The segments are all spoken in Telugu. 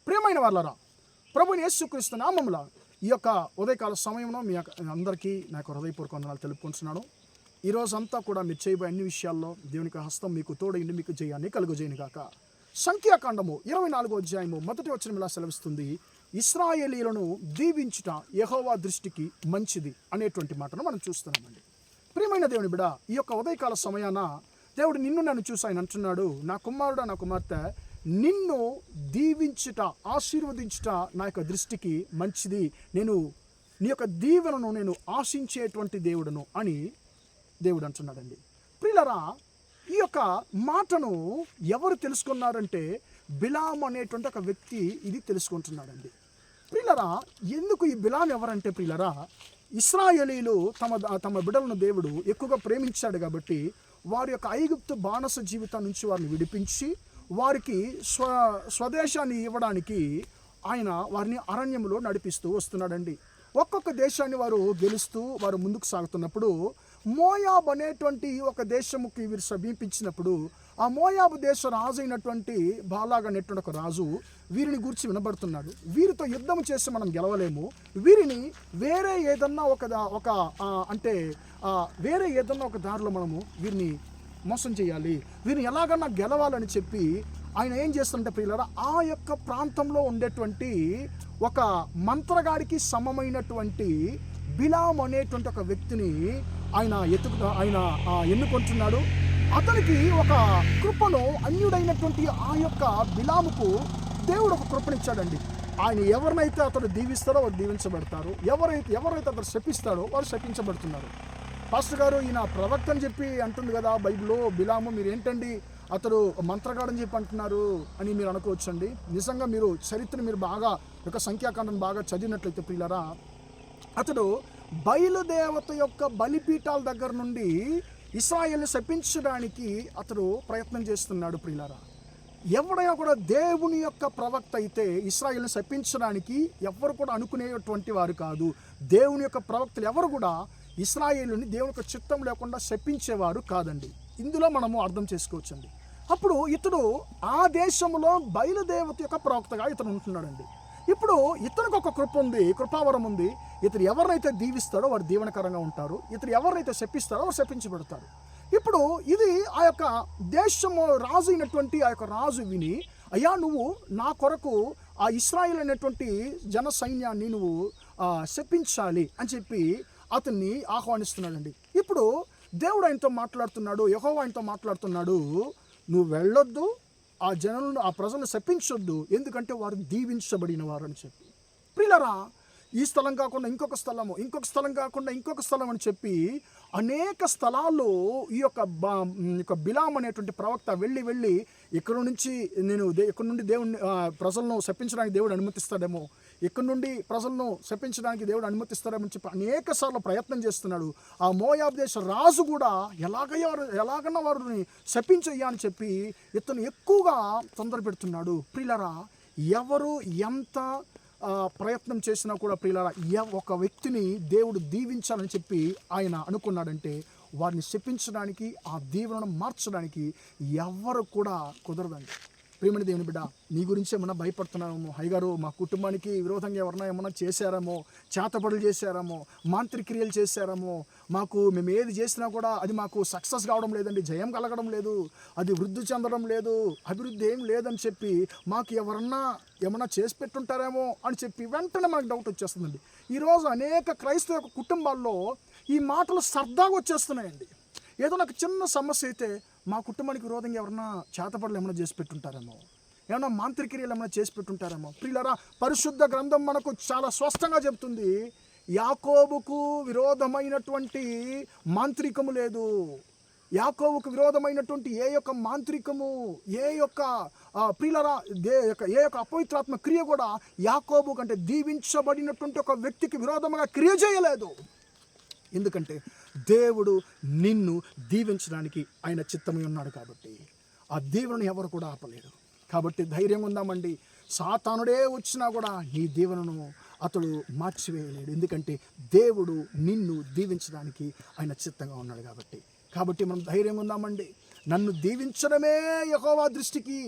ప్రియమైన వాళ్ళరా, ప్రభువైన యేసుక్రీస్తు నామములో ఈ యొక్క ఉదయకాల సమయంలో మీ అందరికీ నా యొక్క హృదయపూర్వక వందనాలు తెలుపుకుంటున్నాను. ఈరోజంతా కూడా మీరు చేయబోయే అన్ని విషయాల్లో దేవునికి హస్తం మీకు తోడైండి, మీకు జయాన్ని కలుగజేయను గాక. సంఖ్యాకాండము 24వ అధ్యాయము మొదటి వచనం ఇలా సెలవిస్తుంది, ఇశ్రాయేలీయులను దీవించుట యెహోవా దృష్టికి మంచిది అనేటువంటి మాటను మనం చూస్తున్నామండి. ప్రియమైన దేవుని బిడ్డ, ఈ యొక్క ఉదయకాల సమయాన దేవుడు నిన్ను నన్ను చూసి ఆయన అంటున్నాడు, నా కుమారుడా, నా కుమార్తె, నిన్ను దీవించుట, ఆశీర్వదించుట నా యొక్క దృష్టికి మంచిది. నేను నీ యొక్క దీవెనను నేను ఆశించేటువంటి దేవుడును అని దేవుడు అంటున్నాడండి. ప్రియులరా, ఈ యొక్క మాటను ఎవరు తెలుసుకున్నారంటే బిలాము అనేటువంటి ఒక వ్యక్తి ఇది తెలుసుకుంటున్నాడండి. ప్రియులరా, ఎందుకు ఈ బిలాము ఎవరంటే, ప్రియులరా, ఇశ్రాయేలీయులు తమ బిడ్డలను దేవుడు ఎక్కువగా ప్రేమించాడు కాబట్టి వారి యొక్క ఐగుప్తు బానిస జీవితం నుంచి వారిని విడిపించి వారికి స్వదేశాన్ని ఇవ్వడానికి ఆయన వారిని అరణ్యంలో నడిపిస్తూ వస్తున్నాడండి. ఒక్కొక్క దేశాన్ని వారు గెలుస్తూ వారు ముందుకు సాగుతున్నప్పుడు మోయాబ్ అనేటువంటి ఒక దేశముకి వీరు సమీపించినప్పుడు ఆ మోయాబు దేశ రాజు అయినటువంటి బాలాగ్ అనేటువంటి ఒక రాజు వీరిని గురించి వినబడుతున్నాడు. వీరితో యుద్ధం చేసి మనం గెలవలేము, వీరిని వేరే ఏదన్నా వేరే ఏదన్నా ఒక దారిలో మనము వీరిని మోసం చేయాలి, వీరిని ఎలాగన్నా గెలవాలని చెప్పి ఆయన ఏం చేస్తుంటే, ప్రియులారా, ఆ యొక్క ప్రాంతంలో ఉండేటువంటి ఒక మంత్రగాడికి సమమైనటువంటి బిలాము అనేటువంటి ఒక వ్యక్తిని ఆయన ఎన్నుకుంటున్నాడు. అతనికి ఒక కృపను, అన్యుడైనటువంటి ఆ యొక్క బిలాముకు దేవుడు ఒక కృపనిచ్చాడండి. ఆయన ఎవరినైతే అతడు దీవిస్తాడో వారు దీవించబడతారు, ఎవరైతే అతడు శపిస్తాడో వారు శపించబడుతున్నారు. పాస్టర్ గారు, ఈయన ప్రవక్త అని చెప్పి అంటుంది కదా బైబిల్లో, బిలాము మీరు ఏంటండి అతడు మంత్రగాడని చెప్పి అంటున్నారు అని మీరు అనుకోవచ్చండి. నిజంగా మీరు చరిత్ర మీరు బాగా యొక్క సంఖ్యాకాండం బాగా చదివినట్లయితే ప్రియులారా, అతడు బయలుదేవత యొక్క బలిపీఠాల దగ్గర నుండి ఇశ్రాయేలుని శపించడానికి అతడు ప్రయత్నం చేస్తున్నాడు. ప్రియులారా, ఎవడైనా కూడా దేవుని యొక్క ప్రవక్త అయితే ఇశ్రాయేలుని శపించడానికి ఎవరు కూడా అనుకునేటువంటి వారు కాదు. దేవుని యొక్క ప్రవక్తలు ఎవరు కూడా ఇశ్రాయేలుని దేవుని యొక్క చిత్తం లేకుండా శపించేవారు కాదండి. ఇందులో మనము అర్థం చేసుకోవచ్చండి. అప్పుడు ఇతడు ఆ దేశంలో బయలుదేవత యొక్క ప్రవక్తగా ఇతను ఉంటున్నాడండి. ఇప్పుడు ఇతనికి ఒక కృపావరం ఉంది. ఇతడు ఎవరినైతే దీవిస్తాడో వారు దీవెనకరంగా ఉంటారు, ఇతడు ఎవరినైతే శపిస్తాడో వారు శపించబడతారు. ఇప్పుడు ఇది ఆ యొక్క దేశము రాజు అయినటువంటి ఆ యొక్క రాజు విని, అయ్యా నువ్వు నా కొరకు ఆ ఇశ్రాయేల్ అనేటువంటి జన సైన్యాన్ని నువ్వు శపించాలి అని చెప్పి అతన్ని ఆహ్వానిస్తున్నాడండి. ఇప్పుడు దేవుడు ఆయనతో మాట్లాడుతున్నాడు, యెహోవా ఆయనతో మాట్లాడుతున్నాడు, నువ్వు వెళ్ళొద్దు, ఆ జనులను ఆ ప్రజలను శపించొద్దు, ఎందుకంటే వారు దీవించబడిన వారు అని చెప్పి. ప్రియులారా, ఈ స్థలం కాకుండా ఇంకొక స్థలము, ఇంకొక స్థలం కాకుండా ఇంకొక స్థలం అని చెప్పి అనేక స్థలాల్లో ఈ యొక్క బిలాము అనేటువంటి ప్రవక్త వెళ్ళి ఇక్కడ నుండి దేవుని ప్రజలను శపించడానికి దేవుడు అనుమతిస్తాడేమో, ఇక్కడ నుండి ప్రజలను శపించడానికి దేవుడు అనుమతిస్తాడేమో అని చెప్పి అనేక సార్లు ప్రయత్నం చేస్తున్నాడు. ఆ మోయాబు దేశ రాజు కూడా ఎలాగన్నా వారిని శపించయ్యా అని చెప్పి ఇతను ఎక్కువగా తొందర పెడుతున్నాడు. ప్రియులారా, ఎవరు ఎంత ప్రయత్నం చేసినా కూడా ప్రియులారా, ఒక వ్యక్తిని దేవుడు దీవించాలని చెప్పి ఆయన అనుకున్నాడంటే వారిని శపించడానికి, ఆ దీవెనను మార్చడానికి ఎవరు కూడా కుదరదండి. ప్రియమైన దేవుని బిడ్డ, నీ గురించి ఏమన్నా భయపడుతున్నామో, హైగారు మా కుటుంబానికి విరోధంగా ఎవరన్నా ఏమన్నా చేశారేమో, చేతపడులు చేశారేమో, మాంత్రిక్రియలు చేశారేమో, మేము ఏది చేసినా కూడా అది మాకు సక్సెస్ కావడం లేదండి, జయం కలగడం లేదు, అది వృద్ధి చెందడం లేదు, అభివృద్ధి ఏం లేదని చెప్పి మాకు ఏమన్నా చేసి పెట్టుంటారేమో అని చెప్పి వెంటనే మనకు డౌట్ వచ్చేస్తుందండి. ఈరోజు అనేక క్రైస్తవ కుటుంబాల్లో ఈ మాటలు సరదాగా వచ్చేస్తున్నాయండి. ఏదో నాకు చిన్న సమస్య అయితే మా కుటుంబానికి విరోధంగా ఎవరన్నా చేతపడలు ఏమైనా చేసి పెట్టుంటారేమో, ఏమన్నా మాంత్రిక్రియలు ఏమైనా చేసి పెట్టుంటారేమో. ప్రియులారా, పరిశుద్ధ గ్రంథం మనకు చాలా స్పష్టంగా చెబుతుంది, యాకోబుకు విరోధమైనటువంటి మాంత్రికము లేదు, యాకోబుకు విరోధమైనటువంటి ఏ యొక్క మాంత్రికము, ఏ యొక్క ప్రియులారా ఏ యొక్క అపవిత్రాత్మ క్రియ కూడా యాకోబు కంటే దీవించబడినటువంటి ఒక వ్యక్తికి విరోధంగా క్రియ చేయలేదు. ఎందుకంటే దేవుడు నిన్ను దీవించడానికి ఆయన చిత్తమై ఉన్నాడు కాబట్టి ఆ దీవెనను ఎవరు కూడా ఆపలేరు. కాబట్టి ధైర్యంగా ఉందామండి. సాతానుడే వచ్చినా కూడా నీ దీవెనను అతడు మార్చివేయలేడు. ఎందుకంటే దేవుడు నిన్ను దీవించడానికి ఆయన చిత్తంగా ఉన్నాడు కాబట్టి మనం ధైర్యంగా ఉందామండి. నన్ను దీవించడమే యెహోవా దృష్టికి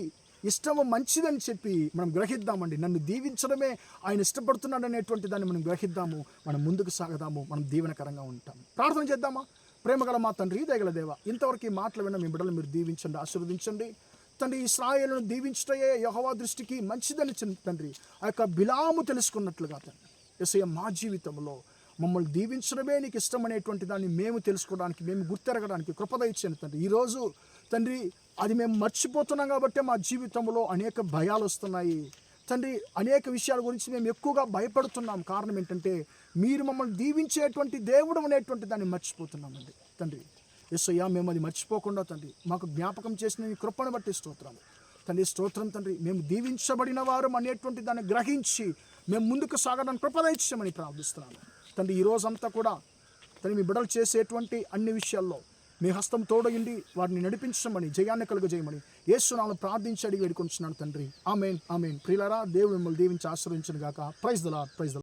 ఇష్టము మంచిదని చెప్పి మనం గ్రహిద్దామండి. నన్ను దీవించడమే ఆయన ఇష్టపడుతున్నాడు అనేటువంటి దాన్ని మనం గ్రహిద్దాము. మనం ముందుకు సాగదాము. మనం దీవెనకరంగా ఉంటాం. ప్రార్థన చేద్దామా? ప్రేమగల మా తండ్రి, దయగల దేవ, ఇంతవరకు ఈ మాటలు విన్న మీ బిడ్డలు మీరు దీవించండి, ఆశీర్వదించండి తండ్రి. ఇశ్రాయేలును దీవించటయే యెహోవా దృష్టికి మంచిదని తండ్రి ఆ యొక్క బిలాము తెలుసుకున్నట్లుగా తండ్రి యేసయ్య మా జీవితంలో మమ్మల్ని దీవించడమే నీకు ఇష్టం అనేటువంటి దాన్ని మేము తెలుసుకోవడానికి, మేము గుర్తెరగడానికి కృప దయచేయండి తండ్రి. ఈరోజు తండ్రి అది మేము మర్చిపోతున్నాం కాబట్టి మా జీవితంలో అనేక భయాలు వస్తున్నాయి తండ్రి. అనేక విషయాల గురించి మేము ఎక్కువగా భయపడుతున్నాం. కారణం ఏంటంటే మీరు మమ్మల్ని దీవించేటువంటి దేవుడు అనేటువంటి దాన్ని మర్చిపోతున్నామండి తండ్రి. యేసయ్య మేము అది మర్చిపోకుండా తండ్రి మాకు జ్ఞాపకం చేసిన నీ కృపను బట్టి స్తోత్రం తండ్రి. స్తోత్రం తండ్రి. మేము దీవించబడిన వారు అనేటువంటి దాన్ని గ్రహించి మేము ముందుకు సాగడానికి కృప దయచేయమని ప్రార్థిస్తున్నాను తండ్రి. ఈ రోజంతా కూడా తండ్రి మీ బిడ్డలు చేసేటువంటి అన్ని విషయాల్లో మీ హస్తం తోడగిండి వారిని నడిపించమని, జయాన్ని కలుగజేయమని యేసు నామములో ప్రార్థించి అడిగి వేడుకొంటున్నాను తండ్రి. ఆమేన్, ఆమేన్. ప్రియులారా, దేవుడు మిమ్మల్ని దీవించి ఆశీర్వదించును గాక. Praise the Lord, praise the lord.